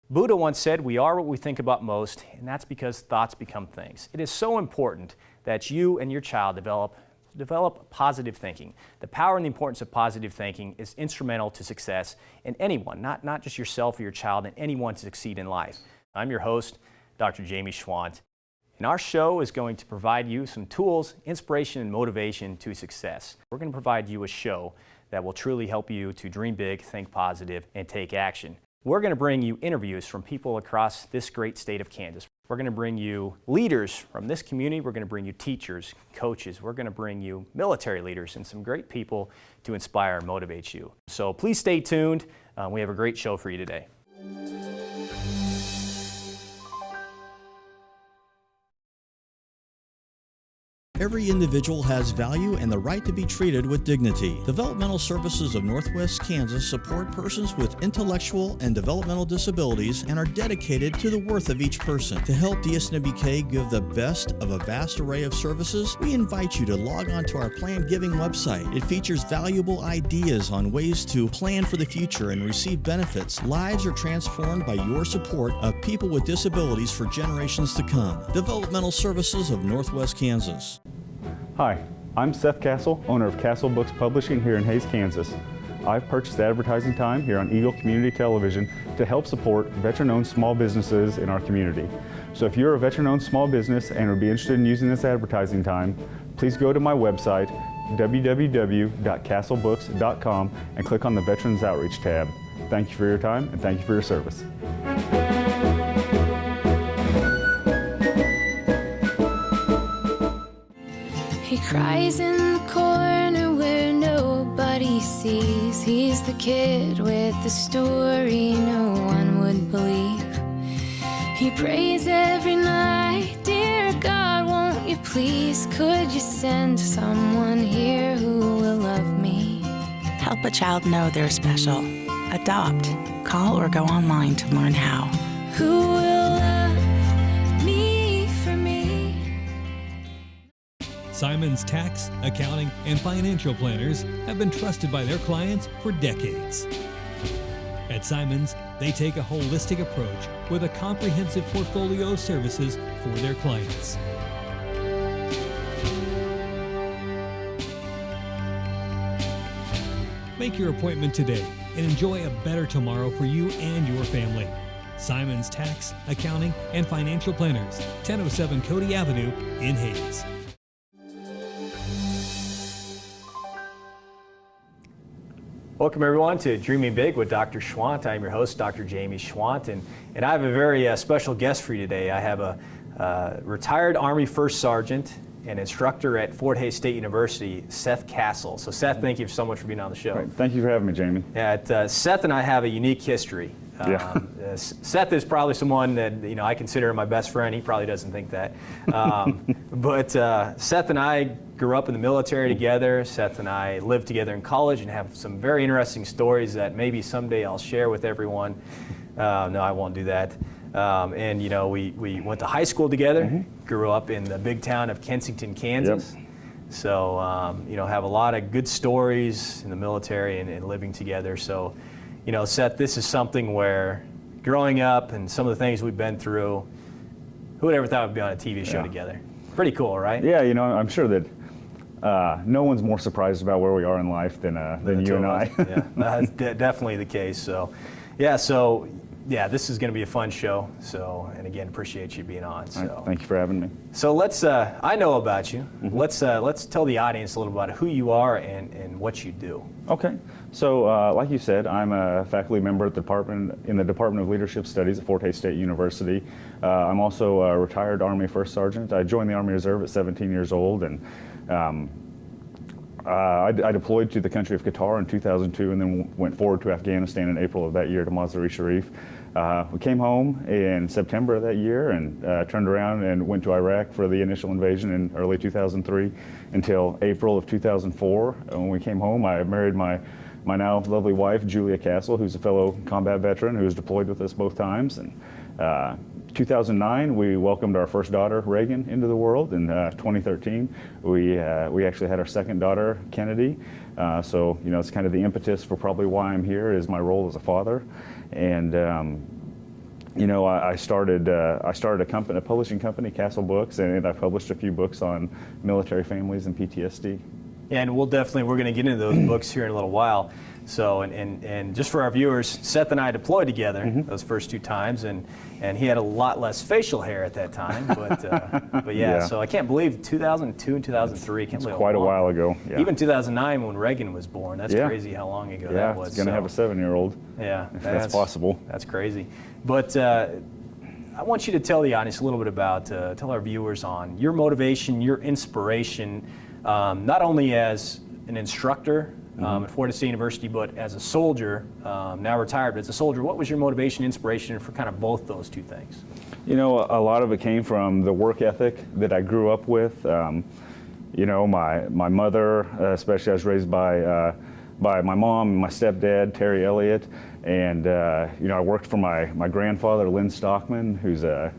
Buddha once said, "We are what we think about most," and that's because thoughts become things. It is so important that you and your child develop positive thinking. The power and the importance of positive thinking is instrumental to success in anyone, not just yourself or your child, and anyone to succeed in life. I'm your host, Dr. Jamie Schwandt, and our show is going to provide you some tools, inspiration, and motivation to success. We're going to provide you a show that will truly help you to dream big, think positive, and take action. We're going to bring you interviews from people across this great state of Kansas. We're going to bring you leaders from this community. We're going to bring you teachers, coaches. We're going to bring you military leaders and some great people to inspire and motivate you. So please stay tuned. We have a great show for you today. Every individual has value and the right to be treated with dignity. Developmental Services of Northwest Kansas support persons with intellectual and developmental disabilities and are dedicated to the worth of each person. To help DSNWK give the best of a vast array of services, we invite you to log on to our Plan Giving website. It features valuable ideas on ways to plan for the future and receive benefits. Lives are transformed by your support of people with disabilities for generations to come. Developmental Services of Northwest Kansas. Hi, I'm Seth Kastle, owner of Kastle Books Publishing here in Hays, Kansas. I've purchased advertising time here on Eagle Community Television to help support veteran-owned small businesses in our community. So if you're a veteran-owned small business and would be interested in using this advertising time, please go to my website, www.castlebooks.com, and click on the Veterans Outreach tab. Thank you for your time and thank you for your service. He cries in the corner where nobody sees. He's the kid with the story no one would believe. He prays every night, "Dear God, won't you please, could you send someone here who will love me?" Help a child know they're special. Adopt. Call or go online to learn how. Who will love me for me? Simon's tax, accounting, and financial planners have been trusted by their clients for decades. At Simon's, they take a holistic approach with a comprehensive portfolio of services for their clients. Make your appointment today and enjoy a better tomorrow for you and your family. Simon's Tax, Accounting, and Financial Planners, 1007 Cody Avenue in Hays. Welcome everyone to Dreaming Big with Dr. Schwandt. I'm your host, Dr. Jamie Schwandt, and I have a very special guest for you today. I have a retired Army First Sergeant and instructor at Fort Hays State University, Seth Kastle. So Seth, thank you so much for being on the show. Right. Thank you for having me, Jamie. Yeah, Seth and I have a unique history. Seth is probably someone that I consider my best friend. He probably doesn't think that. But Seth and I grew up in the military together. Seth and I lived together in college and have some very interesting stories that maybe someday I'll share with everyone. No, I won't do that. And we went to high school together, grew up in the big town of Kensington, Kansas. Yep. So, have a lot of good stories in the military and living together. So, Seth, this is something where growing up and some of the things we've been through, who would ever thought we'd be on a TV show together? Pretty cool, right? Yeah, I'm sure that no one's more surprised about where we are in life than you and I. Yeah, that's definitely the case. So, this is going to be a fun show. So, and again, appreciate you being on. So, right, thank you for having me. So let's. I know about you. Let's tell the audience a little about who you are and what you do. Okay. So, like you said, I'm a faculty member at the Department of Leadership Studies at Fort Hays State University. I'm also a retired Army First Sergeant. I joined the Army Reserve at 17 years old, and I deployed to the country of Qatar in 2002 and then went forward to Afghanistan in April of that year to Mazar-e-Sharif. We came home in September of that year and turned around and went to Iraq for the initial invasion in early 2003 until April of 2004. When we came home, I married my now lovely wife, Julia Kastle, who's a fellow combat veteran who was deployed with us both times. And 2009, we welcomed our first daughter, Reagan, into the world. In 2013, we actually had our second daughter, Kennedy. So, it's kind of the impetus for probably why I'm here is my role as a father. And, I started a publishing company, Kastle Books, and I published a few books on military families and PTSD. And we're going to get into those books here in a little while. So, and just for our viewers, Seth and I deployed together those first 2 times, and he had a lot less facial hair at that time. But yeah, so I can't believe 2002 and 2003. I can't believe quite a while ago. Yeah. Even 2009 when Reagan was born. That's crazy how long ago that was. Yeah, going to have a 7-year-old. Yeah, if that's possible. That's crazy. But I want you to tell the audience a little bit about, tell our viewers on your motivation, your inspiration, not only as an instructor at Florida State University, but as a soldier, now retired, but as a soldier, what was your motivation, inspiration for kind of both those two things? A lot of it came from the work ethic that I grew up with. My mother, especially, I was raised by my mom and my stepdad, Terry Elliott, and I worked for my grandfather, Lynn Stockman, he's a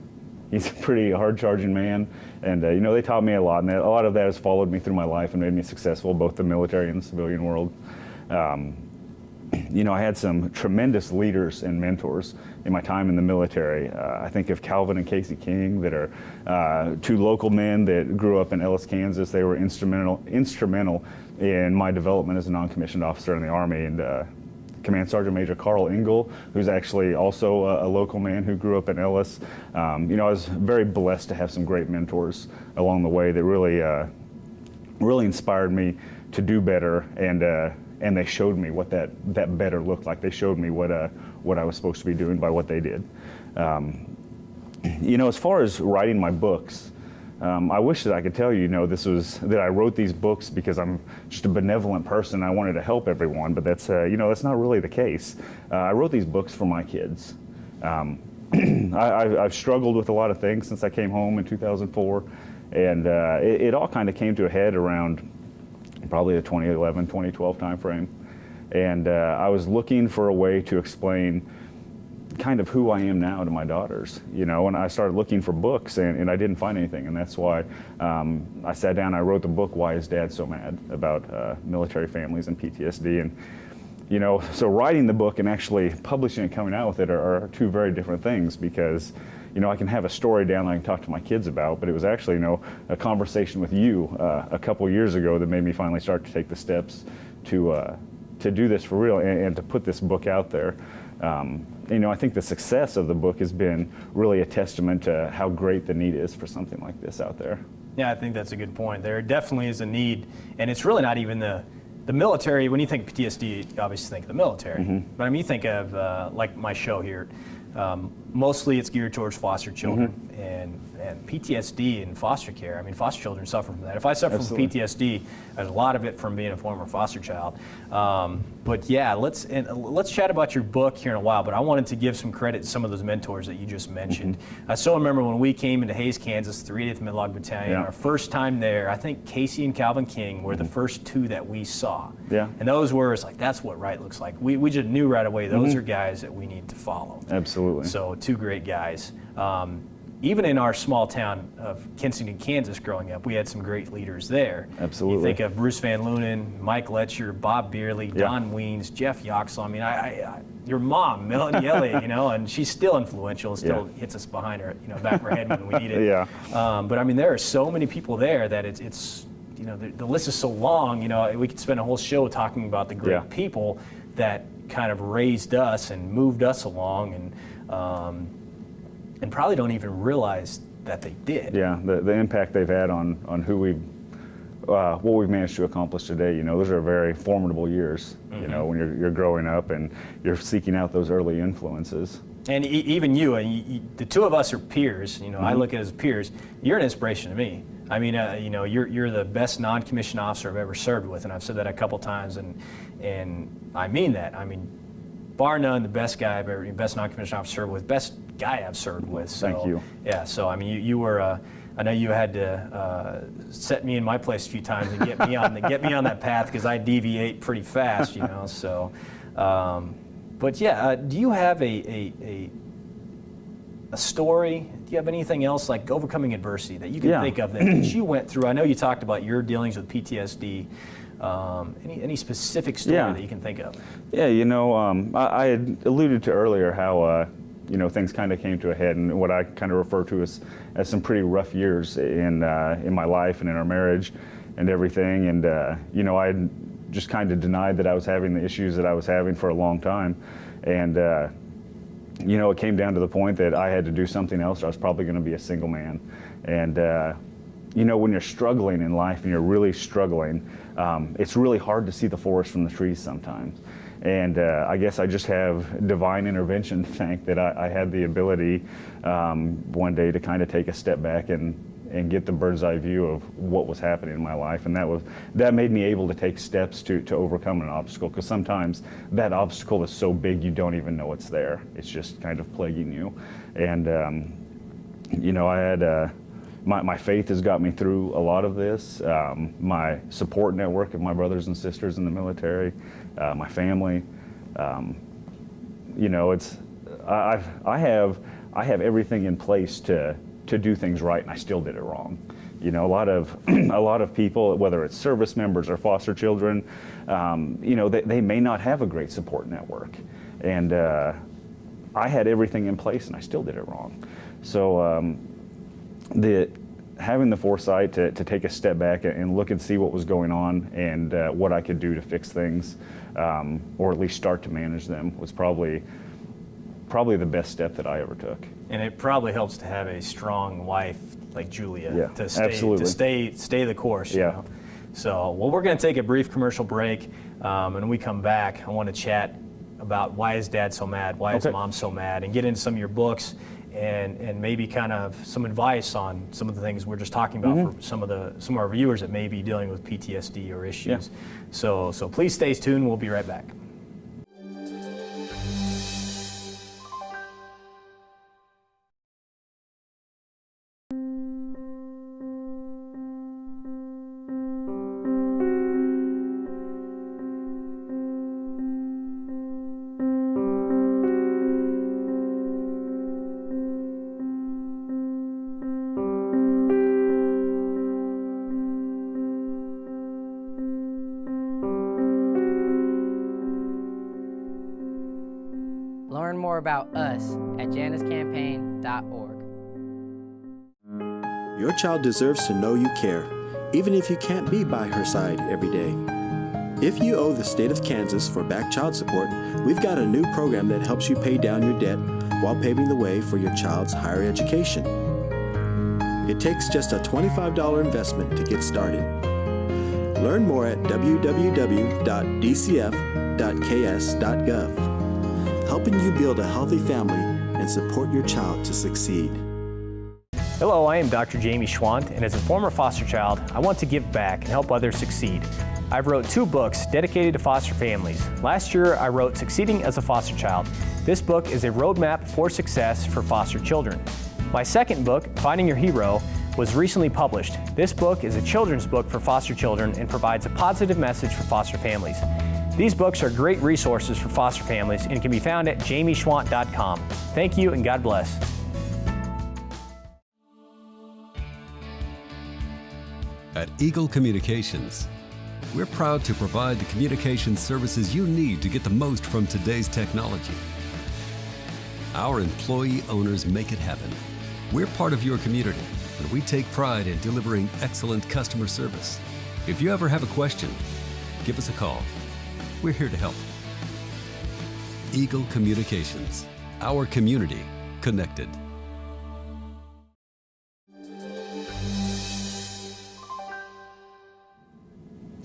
pretty hard-charging man, and they taught me a lot, and a lot of that has followed me through my life and made me successful, both the military and the civilian world. I had some tremendous leaders and mentors in my time in the military. I think of Calvin and Casey King, that are 2 local men that grew up in Ellis, Kansas. They were instrumental in my development as a non-commissioned officer in the Army, and Command Sergeant Major Carl Engel, who's actually also a local man who grew up in Ellis. I was very blessed to have some great mentors along the way that really inspired me to do better, and they showed me what that better looked like. They showed me what I was supposed to be doing by what they did. As far as writing my books, I wish that I could tell you, that I wrote these books because I'm just a benevolent person. I wanted to help everyone, but that's not really the case. I wrote these books for my kids. I've struggled with a lot of things since I came home in 2004, and it all kind of came to a head around probably the 2011, 2012 timeframe. And I was looking for a way to explain kind of who I am now to my daughters, and I started looking for books, and I didn't find anything, and that's why I sat down and I wrote the book, Why Is Dad So Mad?, about military families and PTSD. And so writing the book and actually publishing and coming out with it are 2 very different things, because I can have a story down that I can talk to my kids about, but it was actually a conversation with you a couple years ago that made me finally start to take the steps to do this for real and to put this book out there. I think the success of the book has been really a testament to how great the need is for something like this out there. Yeah, I think that's a good point. There definitely is a need, and it's really not even the military. When you think PTSD, you obviously think of the military. But I mean, you think of like my show here. Mostly it's geared towards foster children and PTSD and foster care. I mean, foster children suffer from that. If I suffer from PTSD, there's a lot of it from being a former foster child. But yeah, let's chat about your book here in a while, but I wanted to give some credit to some of those mentors that you just mentioned. I still remember when we came into Hays, Kansas, 380th Midlog Battalion, our first time there, I think Casey and Calvin King were the first 2 that we saw. Yeah. And those were, it's like, that's what right looks like. We just knew right away, those are guys that we need to follow. Absolutely. So 2 great guys. Even in our small town of Kensington, Kansas, growing up, we had some great leaders there. Absolutely. You think of Bruce Van Loonen, Mike Letcher, Bob Beerley, Don Weens, Jeff Yoxel. I mean, your mom, Melanie Elliott, and she's still influential and still hits us behind her, back of her head when we need it. But I mean, there are so many people there that it's the list is so long. We could spend a whole show talking about the great people that kind of raised us and moved us along, and probably don't even realize that they did. Yeah, the impact they've had on who what we've managed to accomplish today. Those are very formidable years. When you're growing up and you're seeking out those early influences. And even you, the 2 of us are peers. I look at it as peers. You're an inspiration to me. I mean, you're the best non-commissioned officer I've ever served with, and I've said that a couple times, and I mean that. I mean, bar none, the best guy I've ever, best non-commissioned officer served with, best guy I've served with. So, thank you. Yeah, so I mean, you were. I know you had to set me in my place a few times and get me on that path, because I deviate pretty fast, So, but yeah, do you have a a story? Do you have anything else like overcoming adversity that you can think of that you went through? I know you talked about your dealings with PTSD. Any specific story that you can think of? Yeah, I had alluded to earlier how things kind of came to a head, and what I kind of refer to as some pretty rough years in my life and in our marriage and everything. And I had just kind of denied that I was having the issues that I was having for a long time, and it came down to the point that I had to do something else, or I was probably going to be a single man. And when you're struggling in life and you're really struggling, it's really hard to see the forest from the trees sometimes. And I guess I just have divine intervention to thank that I had the ability one day to kind of take a step back and get the bird's eye view of what was happening in my life. And that made me able to take steps to overcome an obstacle, because sometimes that obstacle is so big you don't even know it's there. It's just kind of plaguing you. And I had my faith has got me through a lot of this. My support network of my brothers and sisters in the military, my family. I have everything in place to do things right, and I still did it wrong. A lot of people, whether it's service members or foster children, they may not have a great support network, and I had everything in place, and I still did it wrong. So having the foresight to take a step back and look and see what was going on and what I could do to fix things, or at least start to manage them, was probably the best step that I ever took. And it probably helps to have a strong wife like Julia to stay the course. You know? So, we're going to take a brief commercial break, and when we come back, I want to chat about why is Dad so mad, why is Mom so mad, and get into some of your books and maybe kind of some advice on some of the things we're just talking about for some of our viewers that may be dealing with PTSD or issues. So please stay tuned. We'll be right back. Learn more about us at januscampaign.org. Your child deserves to know you care, even if you can't be by her side every day. If you owe the state of Kansas for back child support, we've got a new program that helps you pay down your debt while paving the way for your child's higher education. It takes just a $25 investment to get started. Learn more at www.dcf.ks.gov. Helping you build a healthy family and support your child to succeed. Hello, I am Dr. Jamie Schwandt, and as a former foster child, I want to give back and help others succeed. I've wrote 2 books dedicated to foster families. Last year, I wrote Succeeding as a Foster Child. This book is a roadmap for success for foster children. My second book, Finding Your Hero, was recently published. This book is a children's book for foster children and provides a positive message for foster families. These books are great resources for foster families and can be found at jamieschwandt.com. Thank you and God bless. At Eagle Communications, we're proud to provide the communications services you need to get the most from today's technology. Our employee owners make it happen. We're part of your community, and we take pride in delivering excellent customer service. If you ever have a question, give us a call. We're here to help. Eagle Communications, our community connected.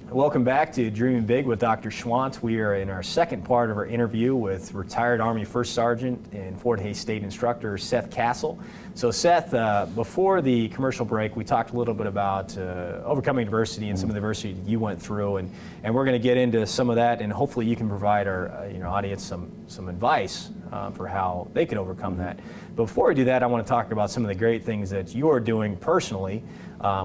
Welcome back to Dreaming Big with Dr. Schwandt. We are in our second part of our interview with retired Army First Sergeant and Fort Hays State Instructor Seth Kastle. So Seth, before the commercial break, we talked a little bit about overcoming adversity and some of the adversity you went through, and we're going to get into some of that, and hopefully you can provide our audience some advice for how they can overcome that. But before we do that, I want to talk about some of the great things that you're doing personally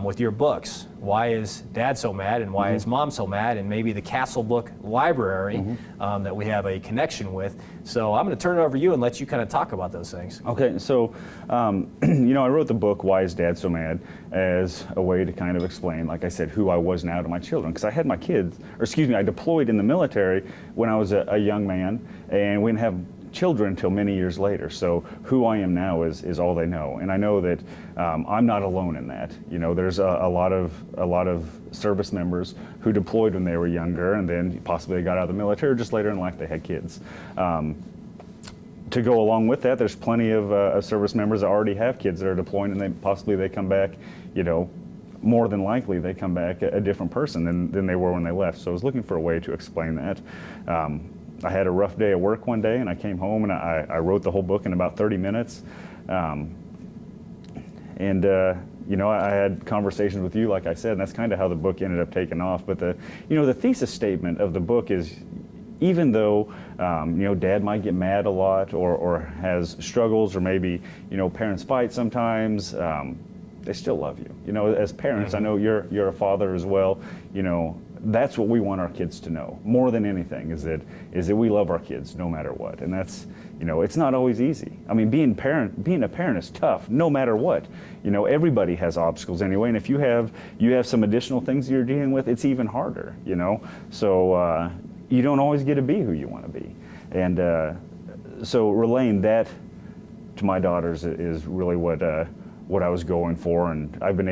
with your books. Why is Dad so mad, and why is Mom so mad, and maybe the Kastle book library that we have a connection with. So I'm going to turn it over to you and let you kind of talk about those things. Okay, so I wrote the book Why is Dad So Mad as a way to kind of explain, like I said, who I was now to my children, because I had my kids, I deployed in the military when I was a young man, and we didn't have children until many years later. So who I am now is all they know, and I know that I'm not alone in that. There's a lot of service members who deployed when they were younger, and then possibly they got out of the military, or just later in life they had kids. To go along with that, there's plenty of service members that already have kids that are deploying, and they come back, more than likely they come back a different person than they were when they left. So I was looking for a way to explain that. I had a rough day at work one day, and I came home and I wrote the whole book in about 30 minutes. I had conversations with you, like I said, and that's kind of how the book ended up taking off. But the thesis statement of the book is, even though Dad might get mad a lot or has struggles, or maybe parents fight sometimes, they still love you. As parents, I know you're a father as well. That's what we want our kids to know more than anything, is that we love our kids no matter what. And that's, it's not always easy. I mean, being a parent is tough no matter what. Everybody has obstacles anyway, and if you have some additional things you're dealing with, it's even harder. So you don't always get to be who you want to be. And so relaying that to my daughters is really what I was going for, and I've been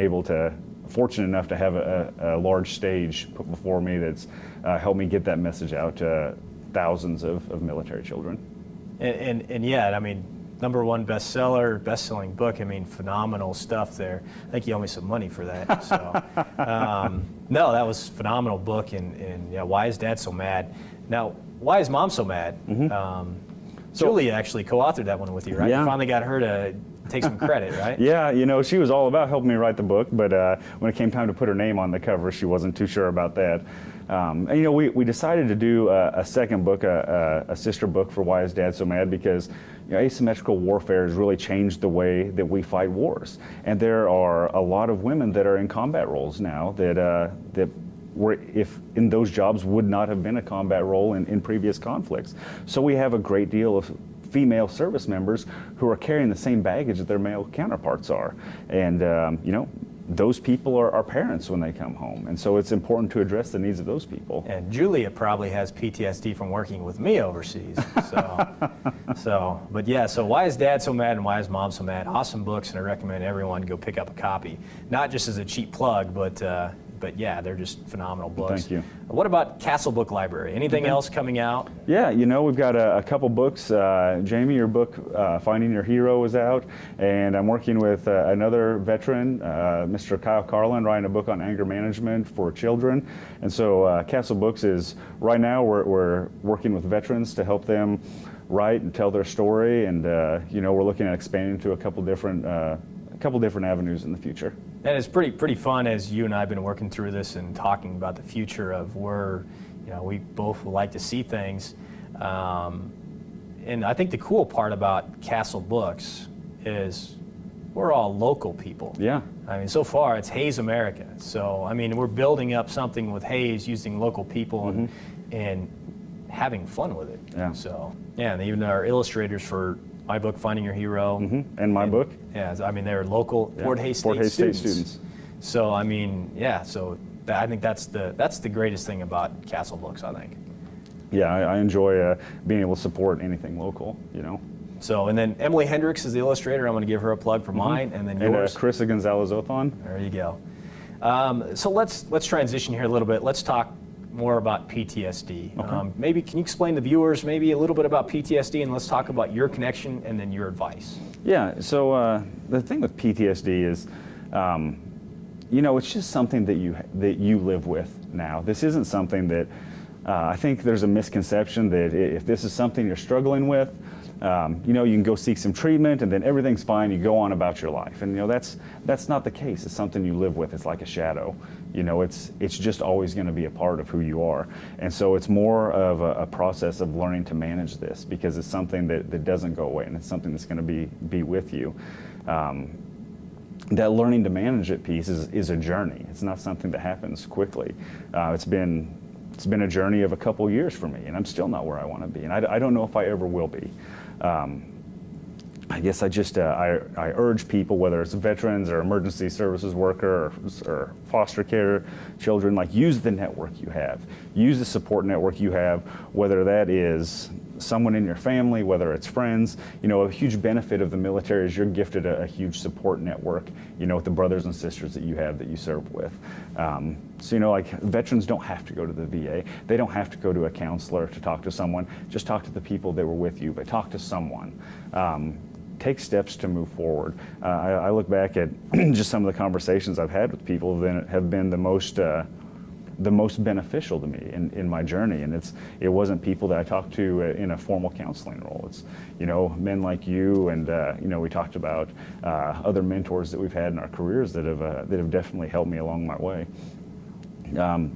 fortunate enough to have a large stage put before me that's helped me get that message out to thousands of military children. And yeah, I mean, #1 best-selling book. I mean, phenomenal stuff there. I think you owe me some money for that. So, no, that was a phenomenal book. And yeah, Why is Dad So Mad? Now, why is Mom so mad? Julie actually co-authored that one with you, right? Yeah. You finally got her to take some credit, right? Yeah, she was all about helping me write the book, but when it came time to put her name on the cover, she wasn't too sure about that. And we decided to do a second book, a sister book for Why is Dad So Mad, because asymmetrical warfare has really changed the way that we fight wars. And there are a lot of women that are in combat roles now that were, if in those jobs, would not have been a combat role in previous conflicts. So we have a great deal of female service members who are carrying the same baggage that their male counterparts are. And, those people are parents when they come home. And so it's important to address the needs of those people. And Julia probably has PTSD from working with me overseas. But yeah, so Why is Dad So Mad and Why is Mom So Mad? Awesome books, and I recommend everyone go pick up a copy. Not just as a cheap plug, but yeah, they're just phenomenal books. Thank you. What about Kastle Book Library? Anything else coming out? Yeah, we've got a couple books. Jamie, your book, Finding Your Hero, is out, and I'm working with another veteran, Mr. Kyle Carlin, writing a book on anger management for children. And so Kastle Books is, right now, we're working with veterans to help them write and tell their story, and we're looking at expanding to a couple different avenues in the future. And it's pretty fun, as you and I have been working through this and talking about the future of where we both would like to see things. And I think the cool part about Kastle Books is we're all local people. Yeah. I mean, so far it's Hayes America. So, I mean, we're building up something with Hayes using local people and having fun with it. Yeah. So, yeah, and even our illustrators for my book, Finding Your Hero. And my book. Yeah, I mean, they're local Fort Hays State students. So, I mean, yeah, so I think that's the greatest thing about Kastle Books, I think. Yeah, I enjoy being able to support anything local, So, and then Emily Hendricks is the illustrator. I'm going to give her a plug for mine, and then yours. And Carissa Gonzalez-Othon. There you go. So let's transition here a little bit. Let's talk more about PTSD. Okay. Maybe can you explain to the viewers maybe a little bit about PTSD, and let's talk about your connection and then your advice. Yeah, so the thing with PTSD is, it's just something that you live with now. This isn't something that, I think there's a misconception that if this is something you're struggling with, you know, you can go seek some treatment and then everything's fine, you go on about your life. And, you know, that's not the case. It's something you live with. It's like a shadow. You know, it's just always going to be a part of who you are. And so it's more of a process of learning to manage this, because it's something that doesn't go away, and it's something that's going to be with you. That learning to manage it piece is a journey. It's not something that happens quickly. It's been a journey of a couple years for me, and I'm still not where I want to be, and I don't know if I ever will be. I guess I urge people, whether it's veterans or emergency services worker or foster care children, like, use the network you have. Use the support network you have, whether that is someone in your family, whether it's friends. You know, a huge benefit of the military is you're gifted a huge support network, you know, with the brothers and sisters that you have that you serve with. So, you know, like, veterans don't have to go to the VA. They don't have to go to a counselor to talk to someone. Just talk to the people that were with you, but talk to someone. Take steps to move forward. I look back at just some of the conversations I've had with people that have been the most beneficial to me in my journey, and it wasn't people that I talked to in a formal counseling role. It's, you know, men like you, and you know, we talked about other mentors that we've had in our careers that have definitely helped me along my way.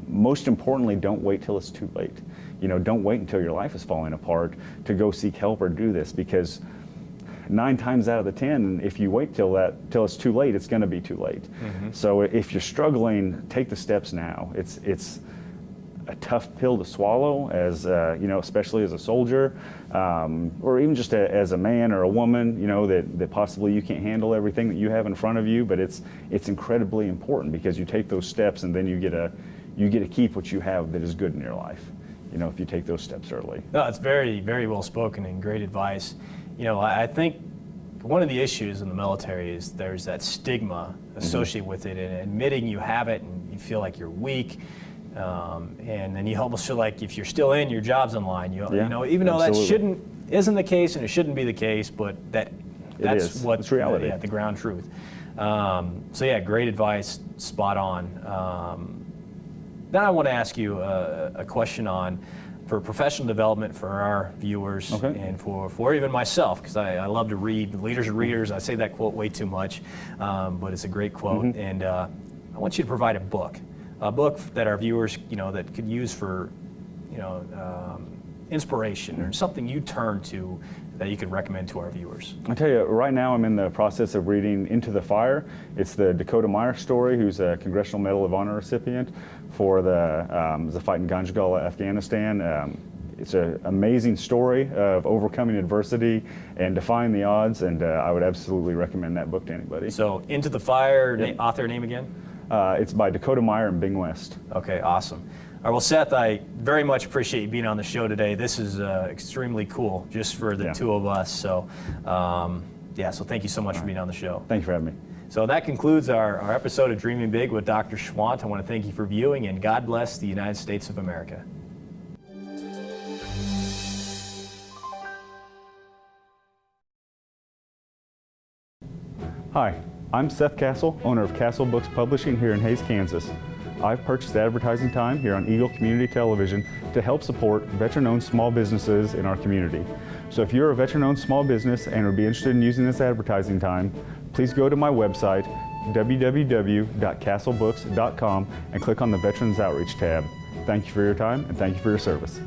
Most importantly, don't wait till it's too late. You know, don't wait until your life is falling apart to go seek help or do this, because 9 times out of the 10, if you wait till it's too late, it's going to be too late. Mm-hmm. So if you're struggling, take the steps now. It's a tough pill to swallow, as you know, especially as a soldier, or even just as a man or a woman. You know, that possibly you can't handle everything that you have in front of you, but it's incredibly important, because you take those steps and then you get to keep what you have that is good in your life. You know, if you take those steps early. No, it's very, very well spoken and great advice. You know, I think one of the issues in the military is there's that stigma associated with it, and admitting you have it and you feel like you're weak, and then you almost feel like if you're still in, your job's on line. You know, even though absolutely. that isn't the case, and it shouldn't be the case, but that's what's reality. The ground truth. So yeah, great advice, spot on. Then I want to ask you a question for professional development for our viewers, okay, and for even myself, because I love to read. Leaders are readers. I say that quote way too much, but it's a great quote. Mm-hmm. And I want you to provide a book that our viewers, you know, that could use for, you know, inspiration, or something you turn to that you could recommend to our viewers. I tell you, right now I'm in the process of reading Into the Fire. It's the Dakota Meyer story, who's a Congressional Medal of Honor recipient for the fight in Ganjgal, Afghanistan. It's an amazing story of overcoming adversity and defying the odds, and I would absolutely recommend that book to anybody. So, Into the Fire, yep. Author name again? It's by Dakota Meyer and Bing West. Okay, awesome. All right, well, Seth, I very much appreciate you being on the show today. This is extremely cool, just for the two of us. So, so thank you so much for being on the show. Thank you for having me. So that concludes our episode of Dreaming Big with Dr. Schwandt. I want to thank you for viewing, and God bless the United States of America. Hi, I'm Seth Kastle, owner of Kastle Books Publishing here in Hays, Kansas. I've purchased advertising time here on Eagle Community Television to help support veteran-owned small businesses in our community. So if you're a veteran-owned small business and would be interested in using this advertising time, please go to my website, www.castlebooks.com, and click on the Veterans Outreach tab. Thank you for your time, and thank you for your service.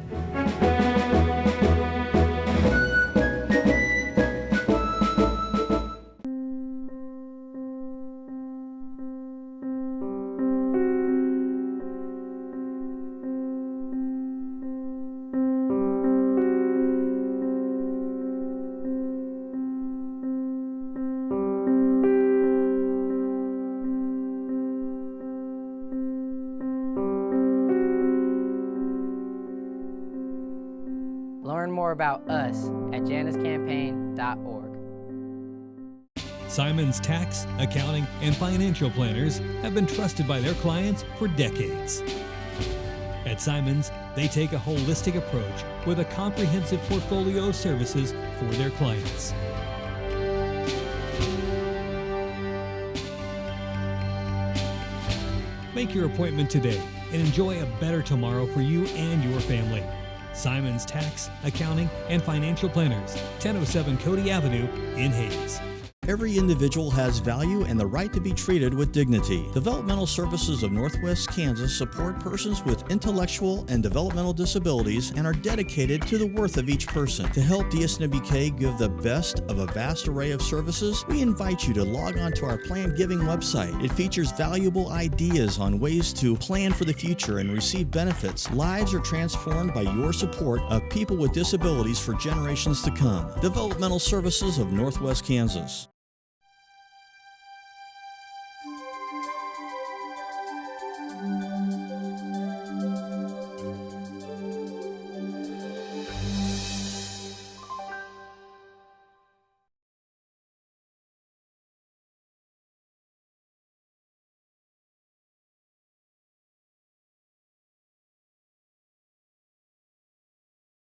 Learn more about us at januscampaign.org. Simon's tax, accounting, and financial planners have been trusted by their clients for decades. At Simon's, they take a holistic approach with a comprehensive portfolio of services for their clients. Make your appointment today and enjoy a better tomorrow for you and your family. Simons Tax, Accounting, and Financial Planners, 1007 Cody Avenue in Hayes. Every individual has value and the right to be treated with dignity. Developmental Services of Northwest Kansas support persons with intellectual and developmental disabilities and are dedicated to the worth of each person. To help DSNWK give the best of a vast array of services, we invite you to log on to our Plan Giving website. It features valuable ideas on ways to plan for the future and receive benefits. Lives are transformed by your support of people with disabilities for generations to come. Developmental Services of Northwest Kansas.